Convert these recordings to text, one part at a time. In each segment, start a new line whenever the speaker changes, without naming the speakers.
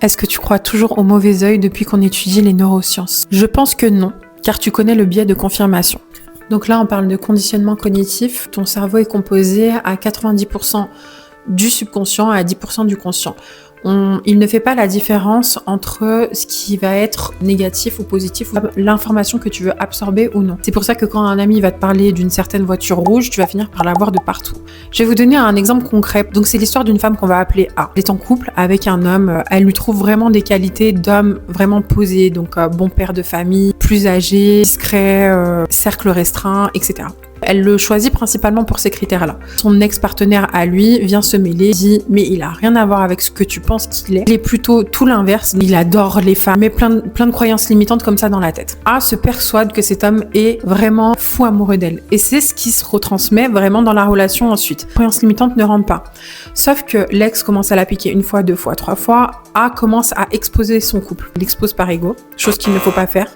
Est-ce que tu crois toujours au mauvais œil depuis qu'on étudie les neurosciences? Je pense que non, car tu connais le biais de confirmation. Donc là, on parle de conditionnement cognitif. Ton cerveau est composé à 90% du subconscient et à 10% du conscient. Il ne fait pas la différence entre ce qui va être négatif ou positif, ou l'information que tu veux absorber ou non. C'est pour ça que quand un ami va te parler d'une certaine voiture rouge, tu vas finir par la voir de partout. Je vais vous donner un exemple concret. Donc c'est l'histoire d'une femme qu'on va appeler A. Elle est en couple avec un homme. Elle lui trouve vraiment des qualités d'homme vraiment posé. Donc bon père de famille, plus âgé, discret, cercle restreint, etc. Elle le choisit principalement pour ces critères-là. Son ex-partenaire à lui vient se mêler, dit mais il a rien à voir avec ce que tu penses qu'il est. Il est plutôt tout l'inverse. Il adore les femmes, mais plein de croyances limitantes comme ça dans la tête. A se persuade que cet homme est vraiment fou amoureux d'elle. Et c'est ce qui se retransmet vraiment dans la relation ensuite. Les croyances limitantes ne rentrent pas. Sauf que l'ex commence à la piquer une fois, deux fois, trois fois. A commence à exposer son couple. Il l'expose par ego, chose qu'il ne faut pas faire.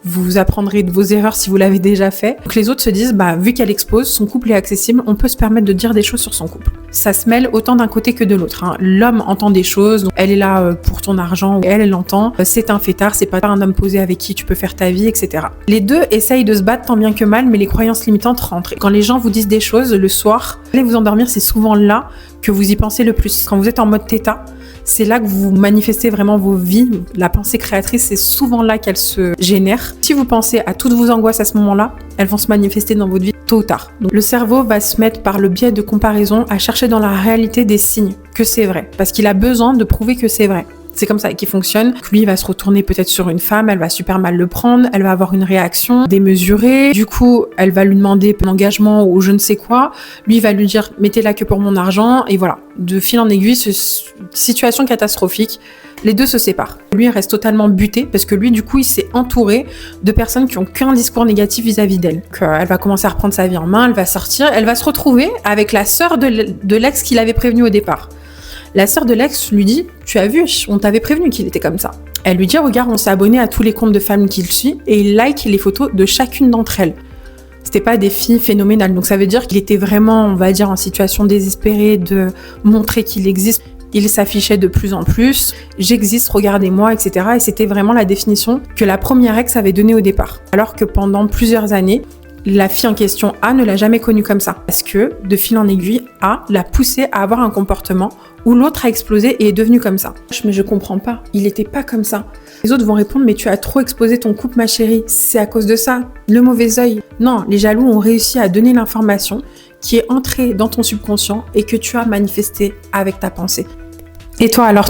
Vous apprendrez de vos erreurs si vous l'avez déjà fait. Donc les autres se disent, vu qu'elle expose, son couple est accessible, on peut se permettre de dire des choses sur son couple. Ça se mêle autant d'un côté que de l'autre. L'homme entend des choses, donc elle est là pour ton argent, elle entend, c'est un fêtard, c'est pas un homme posé avec qui tu peux faire ta vie, etc. Les deux essayent de se battre tant bien que mal, mais les croyances limitantes rentrent. Et quand les gens vous disent des choses le soir, allez vous endormir, c'est souvent là que vous y pensez le plus. Quand vous êtes en mode theta, c'est là que vous manifestez vraiment vos vies. La pensée créatrice, c'est souvent là qu'elle se génère. Si vous pensez à toutes vos angoisses à ce moment-là, elles vont se manifester dans votre vie tôt ou tard. Donc, le cerveau va se mettre par le biais de comparaison à chercher dans la réalité des signes que c'est vrai. Parce qu'il a besoin de prouver que c'est vrai. C'est comme ça qu'il fonctionne. Lui, il va se retourner peut-être sur une femme, elle va super mal le prendre, elle va avoir une réaction démesurée. Du coup, elle va lui demander un engagement ou je ne sais quoi. Lui, il va lui dire, mettez-la que pour mon argent. Et voilà. De fil en aiguille, situation catastrophique. Les deux se séparent. Lui, il reste totalement buté parce que lui, du coup, il s'est entouré de personnes qui ont qu'un discours négatif vis-à-vis d'elle. Donc, elle va commencer à reprendre sa vie en main, elle va sortir, elle va se retrouver avec la sœur de l'ex qu'il avait prévenu au départ. La sœur de l'ex lui dit « Tu as vu, on t'avait prévenu qu'il était comme ça. » Elle lui dit « Regarde, on s'est abonné à tous les comptes de femmes qu'il suit et il like les photos de chacune d'entre elles. » C'était pas des filles phénoménales. Donc ça veut dire qu'il était vraiment, on va dire, en situation désespérée de montrer qu'il existe. Il s'affichait de plus en plus « J'existe, regardez-moi, etc. » Et c'était vraiment la définition que la première ex avait donnée au départ. Alors que pendant plusieurs années, la fille en question, A, ne l'a jamais connue comme ça. Parce que, de fil en aiguille, A l'a poussée à avoir un comportement où l'autre a explosé et est devenu comme ça. Mais je comprends pas, il était pas comme ça. Les autres vont répondre, mais tu as trop exposé ton couple, ma chérie. C'est à cause de ça, le mauvais œil. Non, les jaloux ont réussi à donner l'information qui est entrée dans ton subconscient et que tu as manifesté avec ta pensée. Et toi alors ?